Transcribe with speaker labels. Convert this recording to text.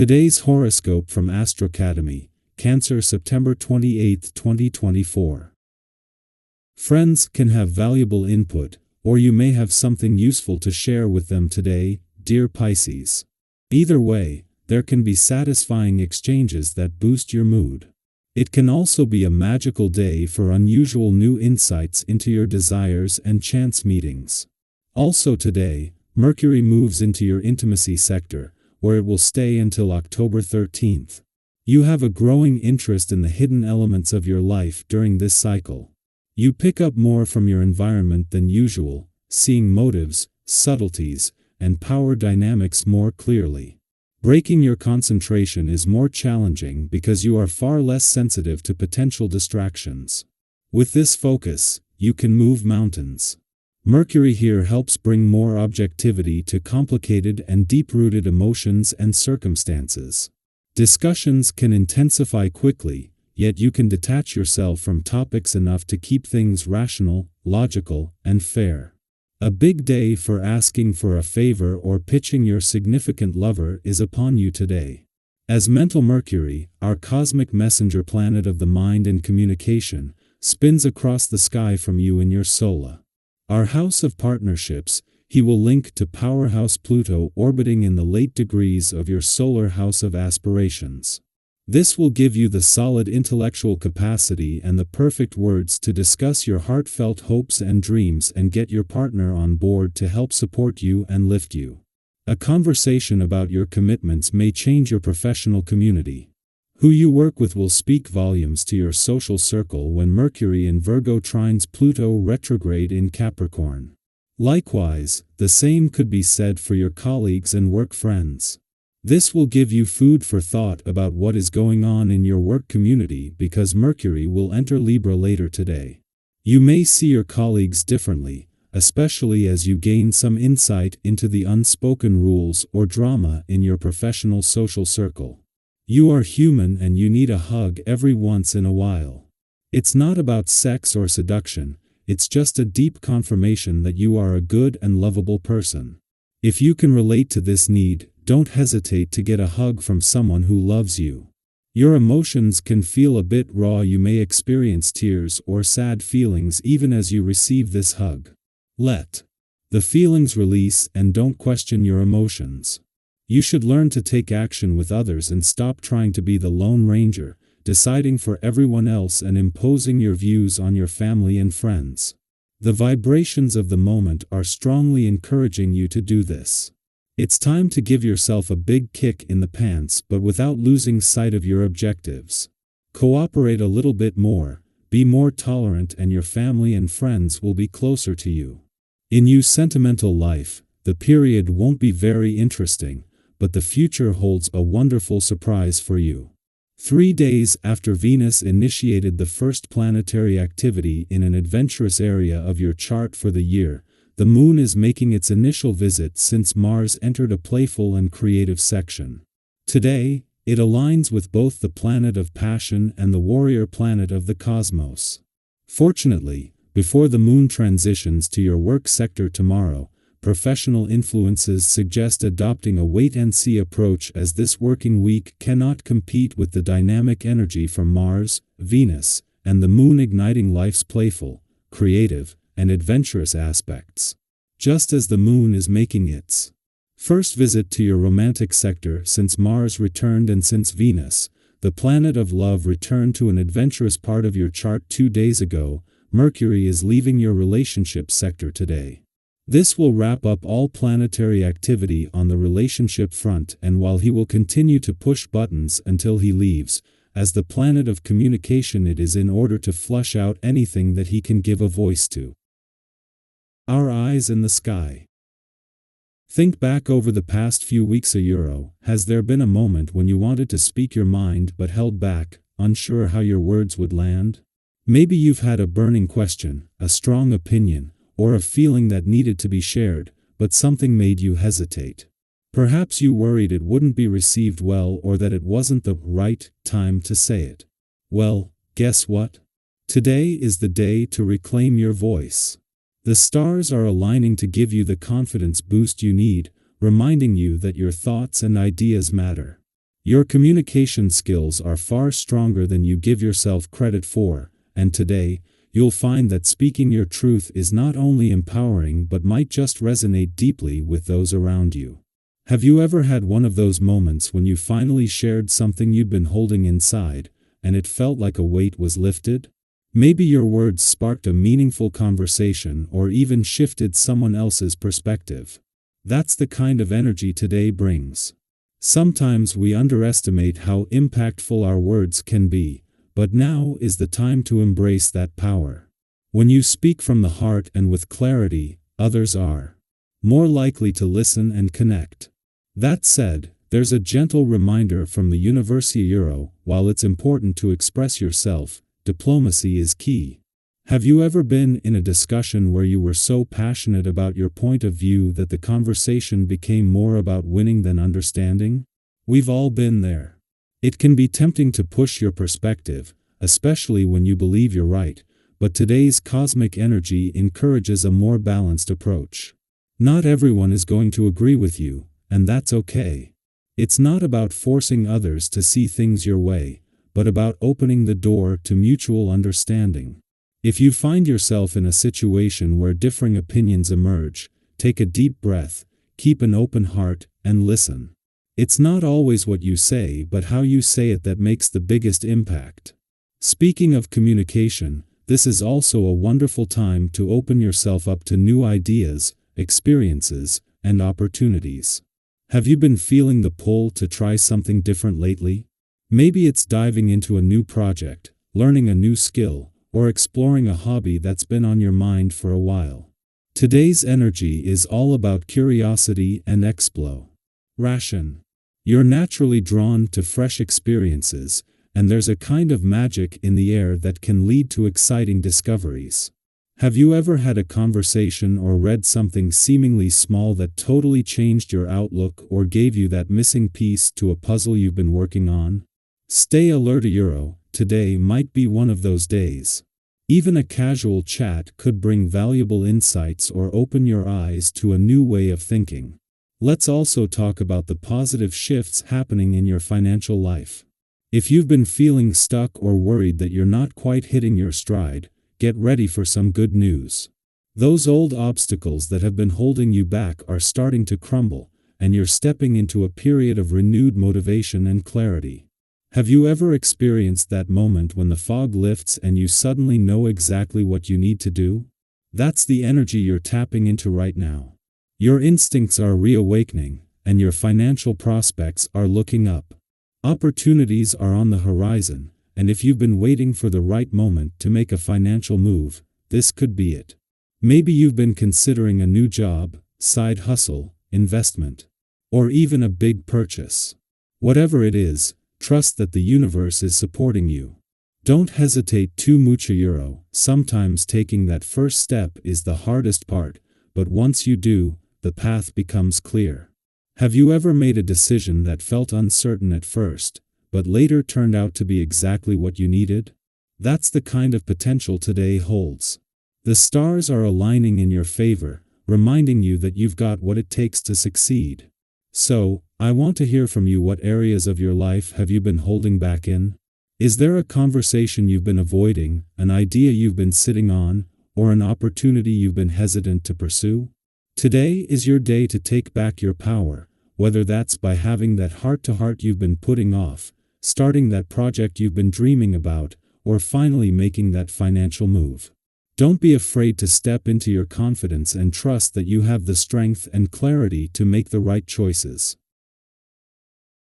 Speaker 1: Today's horoscope from AstroCademy, Cancer, September 28, 2024. Friends can have valuable input, or you may have something useful to share with them today, dear Pisces. Either way, there can be satisfying exchanges that boost your mood. It can also be a magical day for unusual new insights into your desires and chance meetings. Also today, Mercury moves into your intimacy sector, where it will stay until October 13th. You have a growing interest in the hidden elements of your life during this cycle. You pick up more from your environment than usual, seeing motives, subtleties, and power dynamics more clearly. Breaking your concentration is more challenging because you are far less sensitive to potential distractions. With this focus, you can move mountains. Mercury here helps bring more objectivity to complicated and deep-rooted emotions and circumstances. Discussions can intensify quickly, yet you can detach yourself from topics enough to keep things rational, logical, and fair. A big day for asking for a favor or pitching your significant lover is upon you today. As mental Mercury, our cosmic messenger planet of the mind and communication, spins across the sky from you in your solar. Our house of partnerships, he will link to powerhouse Pluto orbiting in the late degrees of your solar house of aspirations. This will give you the solid intellectual capacity and the perfect words to discuss your heartfelt hopes and dreams and get your partner on board to help support you and lift you. A conversation about your commitments may change your professional community. Who you work with will speak volumes to your social circle when Mercury in Virgo trines Pluto retrograde in Capricorn. Likewise, the same could be said for your colleagues and work friends. This will give you food for thought about what is going on in your work community because Mercury will enter Libra later today. You may see your colleagues differently, especially as you gain some insight into the unspoken rules or drama in your professional social circle. You are human and you need a hug every once in a while. It's not about sex or seduction, it's just a deep confirmation that you are a good and lovable person. If you can relate to this need, don't hesitate to get a hug from someone who loves you. Your emotions can feel a bit raw. You may experience tears or sad feelings even as you receive this hug. Let the feelings release and don't question your emotions. You should learn to take action with others and stop trying to be the Lone Ranger, deciding for everyone else and imposing your views on your family and friends. The vibrations of the moment are strongly encouraging you to do this. It's time to give yourself a big kick in the pants but without losing sight of your objectives. Cooperate a little bit more, be more tolerant, and your family and friends will be closer to you. In your sentimental life, the period won't be very interesting, but the future holds a wonderful surprise for you. 3 days after Venus initiated the first planetary activity in an adventurous area of your chart for the year, the Moon is making its initial visit since Mars entered a playful and creative section. Today, it aligns with both the planet of passion and the warrior planet of the cosmos. Fortunately, before the Moon transitions to your work sector tomorrow, professional influences suggest adopting a wait-and-see approach as this working week cannot compete with the dynamic energy from Mars, Venus, and the Moon igniting life's playful, creative, and adventurous aspects. Just as the Moon is making its first visit to your romantic sector since Mars returned and since Venus, the planet of love, returned to an adventurous part of your chart 2 days ago, Mercury is leaving your relationship sector today. This will wrap up all planetary activity on the relationship front, and while he will continue to push buttons until he leaves, as the planet of communication it is in order to flush out anything that he can give a voice to. Our eyes in the sky. Think back over the past few weeks. Has there been a moment when you wanted to speak your mind but held back, unsure how your words would land? Maybe you've had a burning question, a strong opinion, or a feeling that needed to be shared, but something made you hesitate. Perhaps you worried it wouldn't be received well or that it wasn't the right time to say it. Well, guess what? Today is the day to reclaim your voice. The stars are aligning to give you the confidence boost you need, reminding you that your thoughts and ideas matter. Your communication skills are far stronger than you give yourself credit for, and today, you'll find that speaking your truth is not only empowering but might just resonate deeply with those around you. Have you ever had one of those moments when you finally shared something you'd been holding inside, and it felt like a weight was lifted? Maybe your words sparked a meaningful conversation or even shifted someone else's perspective. That's the kind of energy today brings. Sometimes we underestimate how impactful our words can be, but now is the time to embrace that power. When you speak from the heart and with clarity, others are more likely to listen and connect. That said, there's a gentle reminder from the University Euro: while it's important to express yourself, diplomacy is key. Have you ever been in a discussion where you were so passionate about your point of view that the conversation became more about winning than understanding? We've all been there. It can be tempting to push your perspective, especially when you believe you're right, but today's cosmic energy encourages a more balanced approach. Not everyone is going to agree with you, and that's okay. It's not about forcing others to see things your way, but about opening the door to mutual understanding. If you find yourself in a situation where differing opinions emerge, take a deep breath, keep an open heart, and listen. It's not always what you say but how you say it that makes the biggest impact. Speaking of communication, this is also a wonderful time to open yourself up to new ideas, experiences, and opportunities. Have you been feeling the pull to try something different lately? Maybe it's diving into a new project, learning a new skill, or exploring a hobby that's been on your mind for a while. Today's energy is all about curiosity and exploration. You're naturally drawn to fresh experiences, and there's a kind of magic in the air that can lead to exciting discoveries. Have you ever had a conversation or read something seemingly small that totally changed your outlook or gave you that missing piece to a puzzle you've been working on? Stay alert, Euro. Today might be one of those days. Even a casual chat could bring valuable insights or open your eyes to a new way of thinking. Let's also talk about the positive shifts happening in your financial life. If you've been feeling stuck or worried that you're not quite hitting your stride, get ready for some good news. Those old obstacles that have been holding you back are starting to crumble, and you're stepping into a period of renewed motivation and clarity. Have you ever experienced that moment when the fog lifts and you suddenly know exactly what you need to do? That's the energy you're tapping into right now. Your instincts are reawakening, and your financial prospects are looking up. Opportunities are on the horizon, and if you've been waiting for the right moment to make a financial move, this could be it. Maybe you've been considering a new job, side hustle, investment, or even a big purchase. Whatever it is, trust that the universe is supporting you. Don't hesitate too much, Euro. Sometimes taking that first step is the hardest part, but once you do, the path becomes clear. Have you ever made a decision that felt uncertain at first, but later turned out to be exactly what you needed? That's the kind of potential today holds. The stars are aligning in your favor, reminding you that you've got what it takes to succeed. So, I want to hear from you. What areas of your life have you been holding back in? Is there a conversation you've been avoiding, an idea you've been sitting on, or an opportunity you've been hesitant to pursue? Today is your day to take back your power, whether that's by having that heart-to-heart you've been putting off, starting that project you've been dreaming about, or finally making that financial move. Don't be afraid to step into your confidence and trust that you have the strength and clarity to make the right choices.